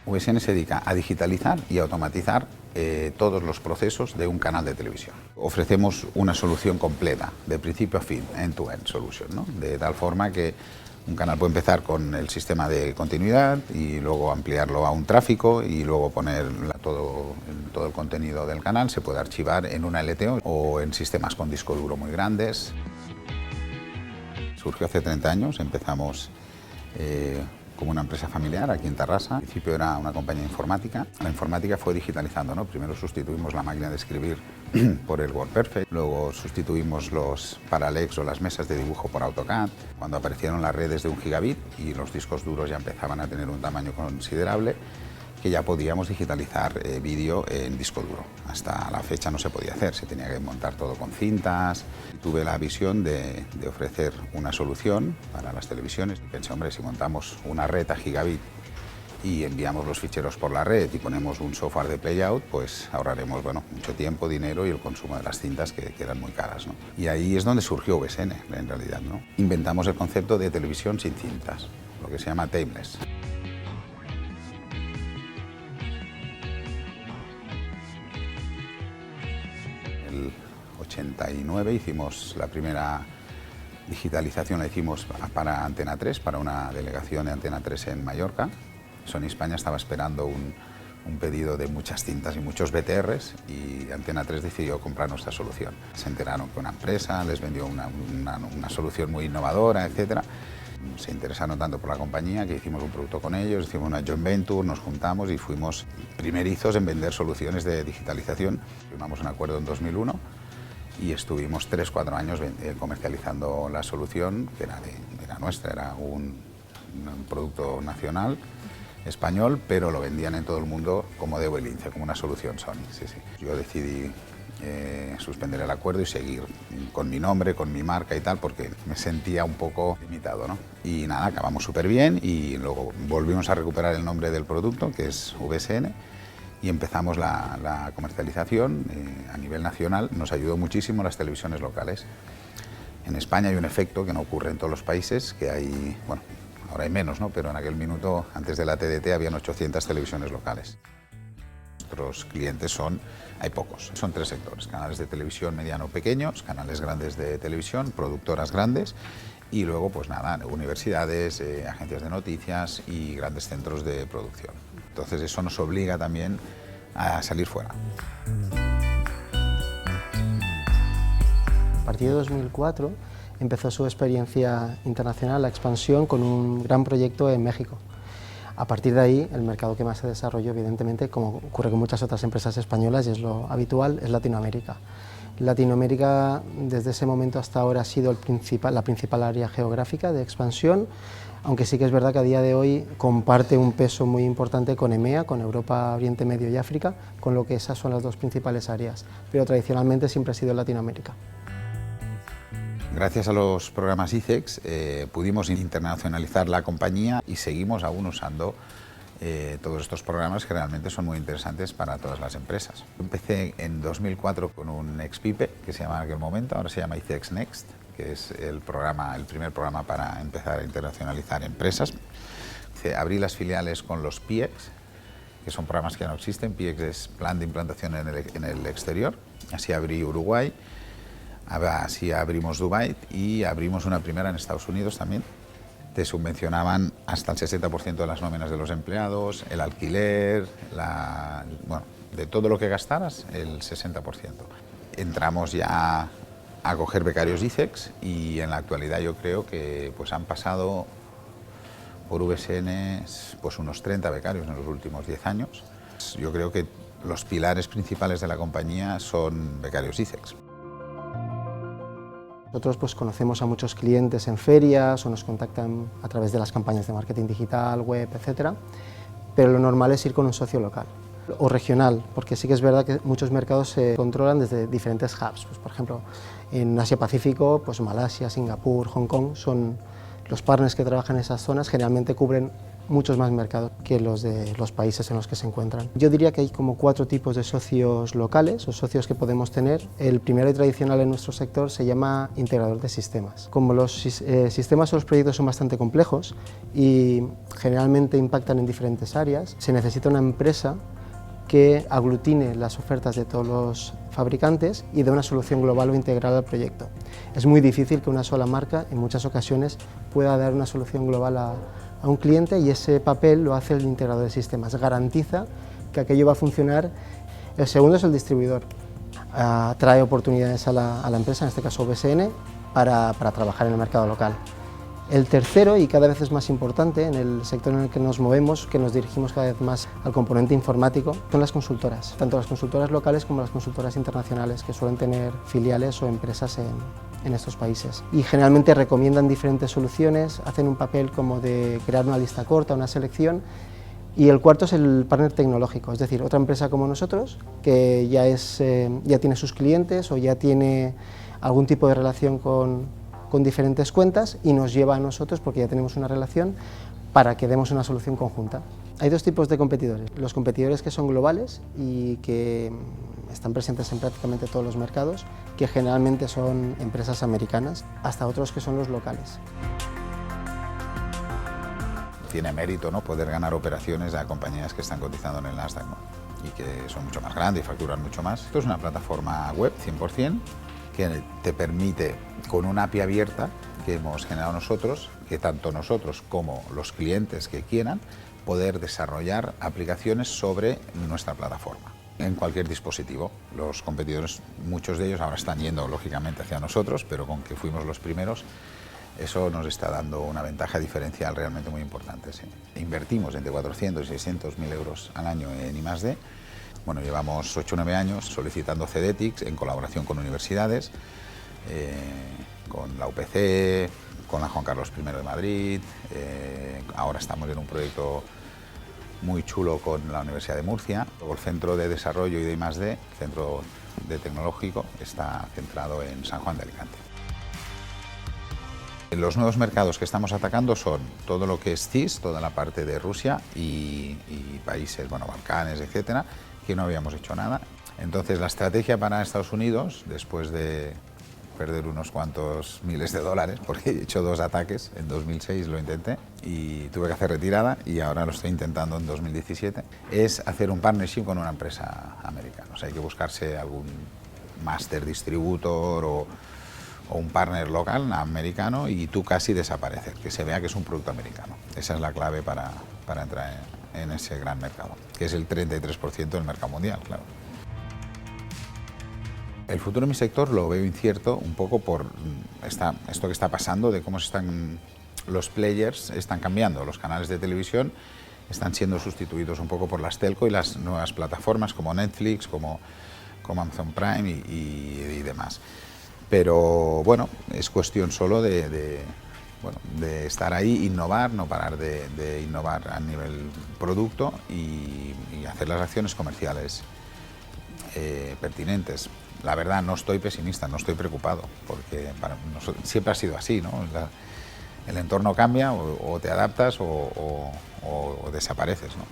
VSN se dedica a digitalizar y automatizar todos los procesos de un canal de televisión. Ofrecemos una solución completa, de principio a fin, end-to-end solution, ¿no? De tal forma que un canal puede empezar con el sistema de continuidad y luego ampliarlo a un tráfico y luego poner todo el contenido del canal, se puede archivar en una LTO o en sistemas con disco duro muy grandes. Surgió hace 30 años, empezamos como una empresa familiar aquí en Tarrasa. Al principio era una compañía informática. La informática fue digitalizando, ¿no? Primero sustituimos la máquina de escribir por el WordPerfect, luego sustituimos los Parallax o las mesas de dibujo por AutoCAD. Cuando aparecieron las redes de 1 gigabit y los discos duros ya empezaban a tener un tamaño considerable, que ya podíamos digitalizar vídeo en disco duro. Hasta la fecha no se podía hacer, se tenía que montar todo con cintas. Tuve la visión de ofrecer una solución para las televisiones. Pensé, hombre, si montamos una red a gigabit y enviamos los ficheros por la red y ponemos un software de playout, pues ahorraremos mucho tiempo, dinero y el consumo de las cintas que eran muy caras, ¿no? Y ahí es donde surgió VSN, en realidad, ¿no? Inventamos el concepto de televisión sin cintas, lo que se llama tameless. En el 89 hicimos la primera digitalización, la hicimos para Antena 3, para una delegación de Antena 3 en Mallorca. Sony España estaba esperando un pedido de muchas cintas y muchos BTRs y Antena 3 decidió comprar nuestra solución. Se enteraron que una empresa les vendió una solución muy innovadora, etc. Se interesaron tanto por la compañía que hicimos un producto con ellos, hicimos una joint venture, nos juntamos y fuimos primerizos en vender soluciones de digitalización. Firmamos un acuerdo en 2001 y estuvimos 3-4 años comercializando la solución, que era nuestra, era un producto nacional, español, pero lo vendían en todo el mundo como Debo y Lince, como una solución Sony. Sí, sí. Yo decidí suspender el acuerdo y seguir con mi nombre, con mi marca y tal, porque me sentía un poco limitado, ¿no? Y nada, acabamos súper bien y luego volvimos a recuperar el nombre del producto, que es VSN, y empezamos la comercialización a nivel nacional. Nos ayudó muchísimo las televisiones locales. En España hay un efecto que no ocurre en todos los países, que hay, bueno, ahora hay menos, ¿no? Pero en aquel minuto, antes de la TDT, habían 800 televisiones locales. Nuestros clientes hay pocos, son 3 sectores: canales de televisión mediano pequeños, canales grandes de televisión, productoras grandes y luego, pues nada, universidades, agencias de noticias y grandes centros de producción. Entonces eso nos obliga también a salir fuera. A partir de 2004 empezó su experiencia internacional, la expansión, con un gran proyecto en México. A partir de ahí, el mercado que más se desarrolló, evidentemente, como ocurre con muchas otras empresas españolas y es lo habitual, es Latinoamérica. Latinoamérica, desde ese momento hasta ahora, ha sido la principal área geográfica de expansión, aunque sí que es verdad que a día de hoy comparte un peso muy importante con EMEA, con Europa, Oriente Medio y África, con lo que esas son las 2 principales áreas, pero tradicionalmente siempre ha sido Latinoamérica. Gracias a los programas ICEX pudimos internacionalizar la compañía y seguimos aún usando todos estos programas que realmente son muy interesantes para todas las empresas. Empecé en 2004 con un XPIPE, que se llamaba en aquel momento, ahora se llama ICEX Next, que es el primer programa para empezar a internacionalizar empresas. Abrí las filiales con los PIEX, que son programas que ya no existen. PIEX es Plan de Implantación en el Exterior. Así abrí Uruguay, así abrimos Dubái y abrimos una primera en Estados Unidos también. Te subvencionaban hasta el 60% de las nóminas de los empleados, el alquiler, bueno, de todo lo que gastaras, el 60%. Entramos ya a coger becarios ICEX y en la actualidad yo creo que pues han pasado por VSN pues unos 30 becarios en los últimos 10 años. Yo creo que los pilares principales de la compañía son becarios ICEX. Nosotros pues conocemos a muchos clientes en ferias o nos contactan a través de las campañas de marketing digital, web, etc. Pero lo normal es ir con un socio local o regional, porque sí que es verdad que muchos mercados se controlan desde diferentes hubs. Pues, por ejemplo, en Asia-Pacífico, pues Malasia, Singapur, Hong Kong son los partners que trabajan en esas zonas, generalmente cubren muchos más mercados que los de los países en los que se encuentran. Yo diría que hay como 4 tipos de socios locales o socios que podemos tener. El primero y tradicional en nuestro sector se llama integrador de sistemas. Como los sistemas o los proyectos son bastante complejos y generalmente impactan en diferentes áreas, se necesita una empresa que aglutine las ofertas de todos los fabricantes y dé una solución global o integral al proyecto. Es muy difícil que una sola marca en muchas ocasiones pueda dar una solución global a un cliente, y ese papel lo hace el integrador de sistemas, garantiza que aquello va a funcionar. El segundo es el distribuidor, trae oportunidades a la empresa, en este caso BSN, para trabajar en el mercado local. El tercero, y cada vez es más importante en el sector en el que nos movemos, que nos dirigimos cada vez más al componente informático, son las consultoras, tanto las consultoras locales como las consultoras internacionales, que suelen tener filiales o empresas en estos países. Y generalmente recomiendan diferentes soluciones, hacen un papel como de crear una lista corta, una selección. Y el cuarto es el partner tecnológico, es decir, otra empresa como nosotros, que ya tiene sus clientes o ya tiene algún tipo de relación con diferentes cuentas y nos lleva a nosotros, porque ya tenemos una relación, para que demos una solución conjunta. Hay 2 tipos de competidores: los competidores que son globales y que están presentes en prácticamente todos los mercados, que generalmente son empresas americanas, hasta otros que son los locales. Tiene mérito, ¿no?, poder ganar operaciones a compañías que están cotizando en el Nasdaq, ¿no?, y que son mucho más grandes y facturan mucho más. Esto es una plataforma web 100%, que te permite, con una API abierta que hemos generado nosotros, que tanto nosotros como los clientes que quieran, poder desarrollar aplicaciones sobre nuestra plataforma en cualquier dispositivo. Los competidores, muchos de ellos ahora están yendo lógicamente hacia nosotros, pero con que fuimos los primeros, eso nos está dando una ventaja diferencial realmente muy importante. Sí. Invertimos entre 400 y 600 mil euros al año en I+D. Bueno, llevamos 8 o 9 años solicitando CDETICS en colaboración con universidades, con la UPC, con la Juan Carlos I de Madrid. Ahora estamos en un proyecto muy chulo con la Universidad de Murcia. El Centro de Desarrollo y de I+D, Centro de Tecnológico, está centrado en San Juan de Alicante. Los nuevos mercados que estamos atacando son todo lo que es CIS, toda la parte de Rusia y países, bueno, Balcanes, etcétera, que no habíamos hecho nada. Entonces la estrategia para Estados Unidos, después de perder unos cuantos miles de dólares, porque he hecho 2 ataques, en 2006 lo intenté y tuve que hacer retirada, y ahora lo estoy intentando en 2017, es hacer un partnership con una empresa americana. O sea, hay que buscarse algún master distributor o un partner local americano, y tú casi desapareces, que se vea que es un producto americano. Esa es la clave para entrar en ese gran mercado, que es el 33% del mercado mundial, claro. El futuro de mi sector lo veo incierto un poco por esto que está pasando, de cómo los players están cambiando. Los canales de televisión están siendo sustituidos un poco por las telco y las nuevas plataformas como Netflix, como Amazon Prime y demás. Pero bueno, es cuestión solo de estar ahí, innovar, no parar de innovar a nivel producto y hacer las acciones comerciales pertinentes. La verdad, no estoy pesimista, no estoy preocupado, porque para nosotros siempre ha sido así, ¿no? El entorno cambia, o te adaptas o desapareces, ¿no?